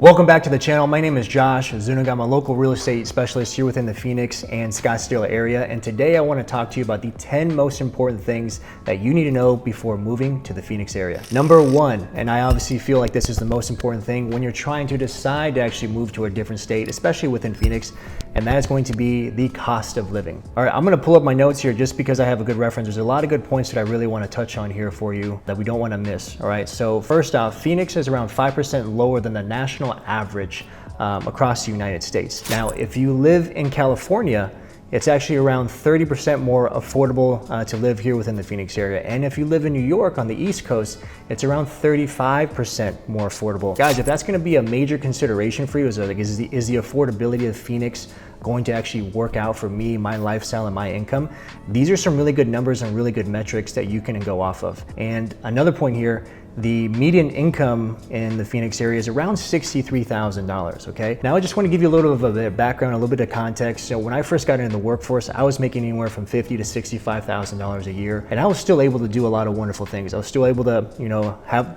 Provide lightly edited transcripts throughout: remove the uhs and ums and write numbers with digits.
Welcome back to the channel. My name is Josh Zuniga. I'm a local real estate specialist here within the Phoenix and Scottsdale area. And today I want to talk to you about the 10 most important things that you need to know before moving to the Phoenix area. Number one, and I obviously feel like this is the most important thing when you're trying to decide to actually move to a different state, especially within Phoenix, and that is going to be the cost of living. All right, I'm going to pull up my notes here just because I have a good reference. There's a lot of good points that I really want to touch on here for you that we don't want to miss. All right, so first off, Phoenix is around 5% lower than the national average across the United States. Now, if you live in California, it's actually around 30% more affordable to live here within the Phoenix area. And if you live in New York on the East Coast, it's around 35% more affordable. Guys, if that's gonna be a major consideration for you, is the affordability of Phoenix going to actually work out for me, my lifestyle, and my income? These are some really good numbers and really good metrics that you can go off of. And another point here, the median income in the Phoenix area is around $63,000, okay? Now I just want to give you a little bit of background, a little bit of context. So when I first got into the workforce, I was making anywhere from $50,000 to $65,000 a year, and I was still able to do a lot of wonderful things. I was still able to,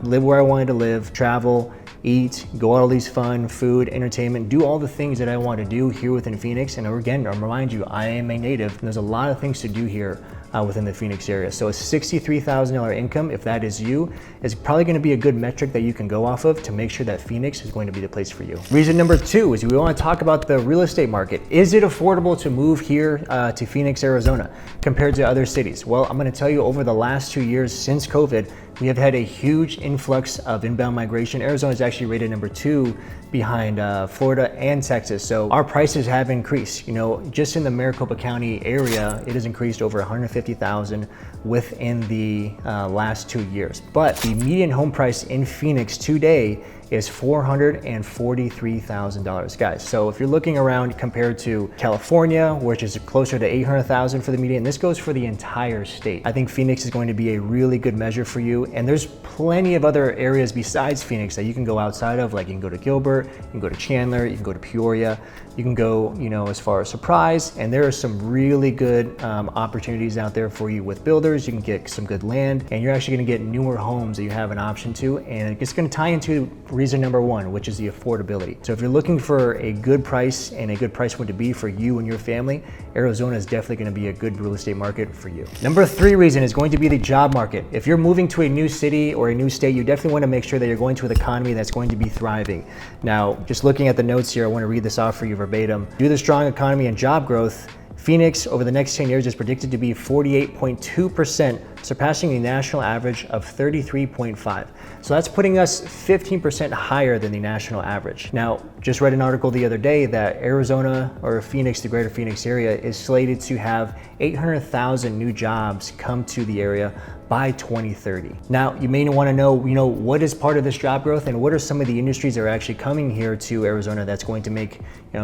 live where I wanted to live, travel, eat, go out all these fun, food, entertainment, do all the things that I want to do here within Phoenix. And again, I'll remind you, I am a native, and there's a lot of things to do here within the Phoenix area. So a $63,000 income, if that is you, is probably going to be a good metric that you can go off of to make sure that Phoenix is going to be the place for you. Reason number two is we want to talk about the real estate market. Is it affordable to move here to Phoenix, Arizona compared to other cities? Well, I'm going to tell you, over the last 2 years since COVID, we have had a huge influx of inbound migration. Arizona is actually rated number 2 behind Florida and Texas. So our prices have increased. Just in the Maricopa County area, it has increased over 150,000 within the last 2 years. But the median home price in Phoenix today is $443,000, guys. So if you're looking around compared to California, which is closer to $800,000 for the median, this goes for the entire state. I think Phoenix is going to be a really good measure for you. And there's plenty of other areas besides Phoenix that you can go outside of. Like you can go to Gilbert, you can go to Chandler, you can go to Peoria, you can go, as far as Surprise. And there are some really good opportunities out there for you with builders. You can get some good land, and you're actually gonna get newer homes that you have an option to. And it's gonna tie into reason number one, which is the affordability. So if you're looking for a good price and a good price point to be for you and your family, Arizona is definitely going to be a good real estate market for you. Number three reason is going to be the job market. If you're moving to a new city or a new state, you definitely want to make sure that you're going to an economy that's going to be thriving. Now, just looking at the notes here, I want to read this off for you verbatim. Due to the strong economy and job growth, Phoenix over the next 10 years is predicted to be 48.2%, surpassing the national average of 33.5. So that's putting us 15% higher than the national average. Now, just read an article the other day that Arizona, or Phoenix, the greater Phoenix area, is slated to have 800,000 new jobs come to the area by 2030. Now, you may want to know, what is part of this job growth and what are some of the industries that are actually coming here to Arizona that's going to make,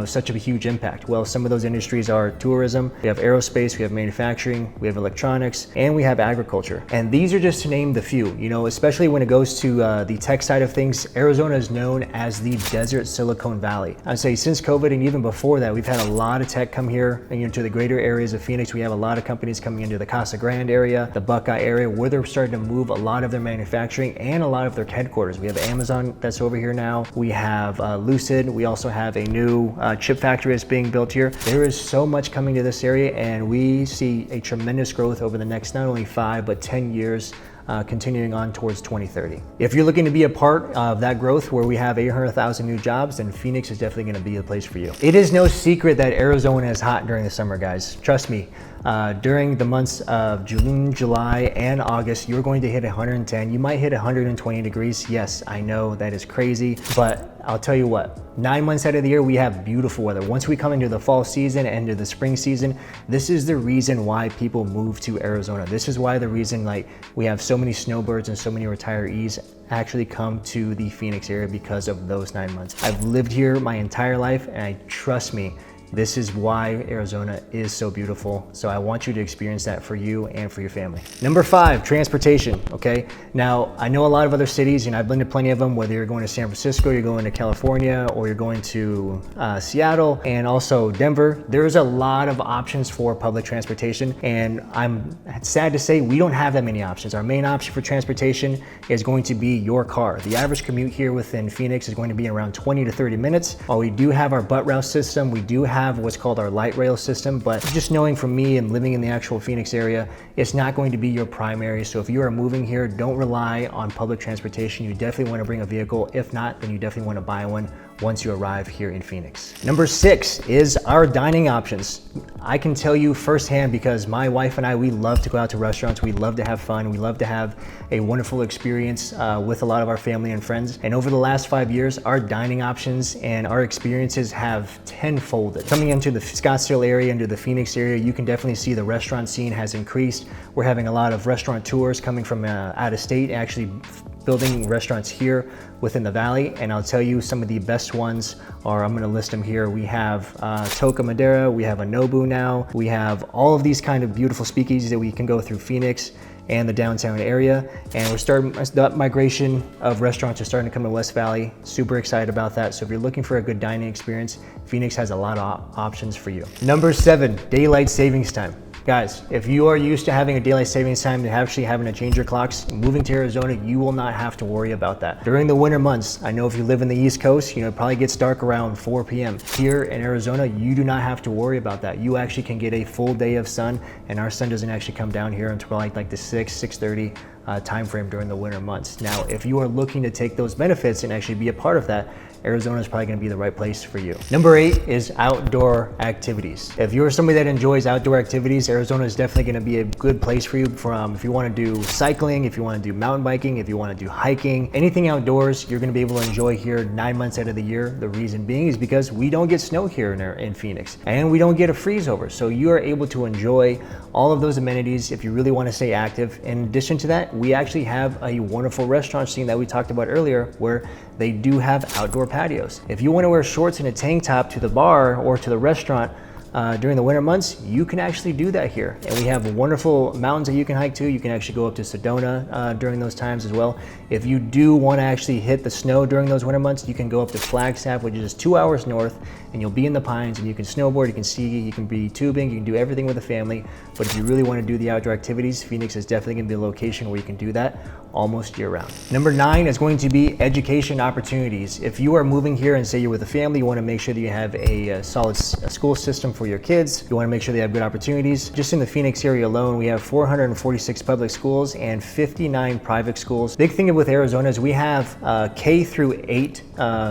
such a huge impact? Well, some of those industries are tourism, we have aerospace, we have manufacturing, we have electronics, and we have agriculture. And these are just to name the few, especially when it goes to the tech side of things. Arizona is known as the Desert Silicon Valley. I'd say since COVID and even before that, we've had a lot of tech come here to the greater areas of Phoenix. We have a lot of companies coming into the Casa Grande area, the Buckeye area, where they're starting to move a lot of their manufacturing and a lot of their headquarters. We have Amazon that's over here now. We have Lucid. We also have a new chip factory that's being built here. There is so much coming to this area, and we see a tremendous growth over the next not only 5 but 10 years. Continuing on towards 2030. If you're looking to be a part of that growth where we have 800,000 new jobs, then Phoenix is definitely going to be the place for you. It is no secret that Arizona is hot during the summer, guys. Trust me. During the months of June, July, and August, you're going to hit 110. You might hit 120 degrees. Yes, I know that is crazy, but I'll tell you what, 9 months out of the year, we have beautiful weather. Once we come into the fall season and into the spring season, this is the reason why people move to Arizona. This is why the reason we have so many snowbirds and so many retirees actually come to the Phoenix area, because of those 9 months. I've lived here my entire life, and trust me, This is why Arizona is so beautiful. So I want you to experience that for you and for your family. Number 5, transportation, okay? Now, I know a lot of other cities, and I've been to plenty of them, whether you're going to San Francisco, you're going to California, or you're going to Seattle, and also Denver. There's a lot of options for public transportation, and I'm sad to say we don't have that many options. Our main option for transportation is going to be your car. The average commute here within Phoenix is going to be around 20 to 30 minutes. While we do have our butt rail system, we do have what's called our light rail system, but just knowing from me and living in the actual Phoenix area, it's not going to be your primary. So if you are moving here, don't rely on public transportation. You definitely want to bring a vehicle. If not, then you definitely want to buy one once you arrive here in Phoenix. Number 6 is our dining options. I can tell you firsthand, because my wife and I, we love to go out to restaurants. We love to have fun. We love to have a wonderful experience with a lot of our family and friends. And over the last 5 years, our dining options and our experiences have tenfolded. Coming into the Scottsdale area, into the Phoenix area, you can definitely see the restaurant scene has increased. We're having a lot of restaurant tours coming from out of state, actually building restaurants here within the valley. And I'll tell you some of the best ones are, I'm gonna list them here. We have Toca Madera, we have a Nobu now, we have all of these kind of beautiful speakeasies that we can go through Phoenix and the downtown area. And we're starting, that migration of restaurants are starting to come in West Valley. Super excited about that. So if you're looking for a good dining experience, Phoenix has a lot of options for you. Number 7, daylight savings time. Guys, if you are used to having a daylight savings time and actually having to change your clocks, moving to Arizona, you will not have to worry about that. During the winter months, I know if you live in the East Coast, it probably gets dark around 4 p.m. Here in Arizona, you do not have to worry about that. You actually can get a full day of sun, and our sun doesn't actually come down here until like the 6:30 time frame during the winter months. Now, if you are looking to take those benefits and actually be a part of that, Arizona is probably going to be the right place for you. Number 8 is outdoor activities. If you're somebody that enjoys outdoor activities, Arizona is definitely going to be a good place for you. If you want to do cycling, if you want to do mountain biking, if you want to do hiking, anything outdoors, you're going to be able to enjoy here 9 months out of the year. The reason being is because we don't get snow here in Phoenix, and we don't get a freeze over. So you are able to enjoy all of those amenities if you really want to stay active. In addition to that, we actually have a wonderful restaurant scene that we talked about earlier, where they do have outdoor patios. If you want to wear shorts and a tank top to the bar or to the restaurant during the winter months, you can actually do that here. And we have wonderful mountains that you can hike to. You can actually go up to Sedona during those times as well. If you do want to actually hit the snow during those winter months, you can go up to Flagstaff, which is just 2 hours north, and you'll be in the pines, and you can snowboard, you can ski, you can be tubing, you can do everything with the family. But if you really want to do the outdoor activities, Phoenix is definitely going to be a location where you can do that almost year round. Number 9 is going to be education opportunities. If you are moving here and say you're with a family, you want to make sure that you have a solid school system for your kids. You want to make sure they have good opportunities. Just in the Phoenix area alone, we have 446 public schools and 59 private schools. Big thing with Arizona is we have K through 8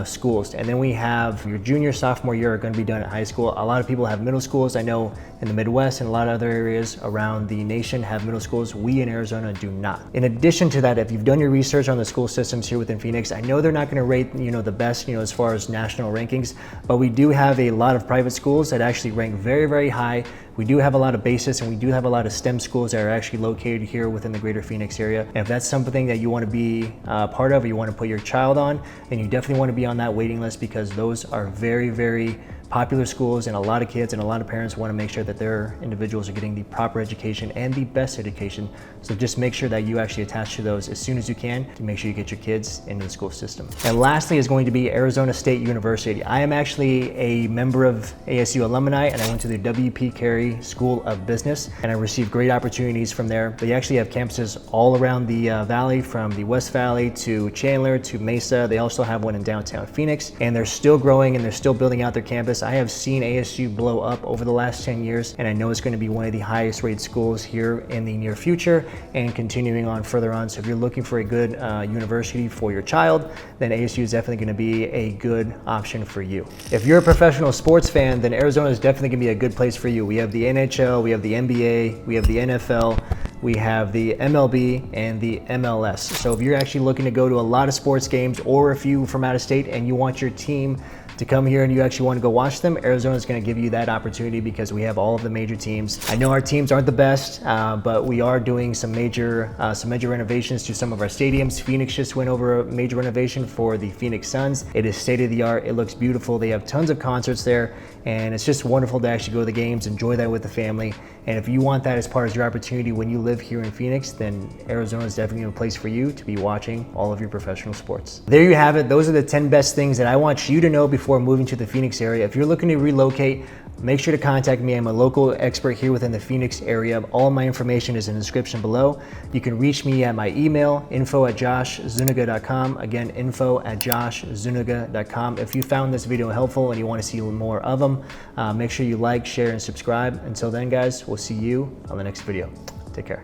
schools, and then we have your junior, sophomore year are going to be done at high school. A lot of people have middle schools. I know in the Midwest and a lot of other areas around the nation have middle schools. We in Arizona do not. In addition to that, if you've done your research on the school systems here within Phoenix, I know they're not going to rate the best as far as national rankings, but we do have a lot of private schools that actually rank very, very high. We do have a lot of basis, and we do have a lot of STEM schools that are actually located here within the greater Phoenix area. And if that's something that you want to be part of, or you want to put your child on, then you definitely want to be on that waiting list, because those are very, very popular schools, and a lot of kids and a lot of parents want to make sure that their individuals are getting the proper education and the best education. So just make sure that you actually attach to those as soon as you can to make sure you get your kids into the school system. And lastly is going to be Arizona State University. I am actually a member of ASU alumni, and I went to the W.P. Carey School of Business, and I received great opportunities from there. They actually have campuses all around the valley, from the West Valley to Chandler to Mesa. They also have one in downtown Phoenix, and they're still growing and they're still building out their campus. I have seen ASU blow up over the last 10 years, and I know it's going to be one of the highest rated schools here in the near future and continuing on further on. So if you're looking for a good university for your child, then ASU is definitely going to be a good option for you. If you're a professional sports fan, then Arizona is definitely going to be a good place for you. We have the NHL, we have the NBA, we have the NFL, we have the MLB and the MLS. So if you're actually looking to go to a lot of sports games, or if you from out of state and you want your team to come here and you actually want to go watch them, Arizona is going to give you that opportunity because we have all of the major teams. I know our teams aren't the best, but we are doing some major renovations to some of our stadiums. Phoenix just went over a major renovation for the Phoenix Suns. It is state of the art. It looks beautiful. They have tons of concerts there, and it's just wonderful to actually go to the games, enjoy that with the family. And if you want that as part of your opportunity when you live here in Phoenix, then Arizona is definitely a place for you to be watching all of your professional sports. There you have it. Those are the 10 best things that I want you to know before moving to the Phoenix area. If you're looking to relocate, make sure to contact me. I'm a local expert here within the Phoenix area. All of my information is in the description below. You can reach me at my email, info@joshzuniga.com. Again, info@joshzuniga.com. If you found this video helpful and you want to see more of them, make sure you like, share, and subscribe. Until then, guys, we'll see you on the next video. Take care.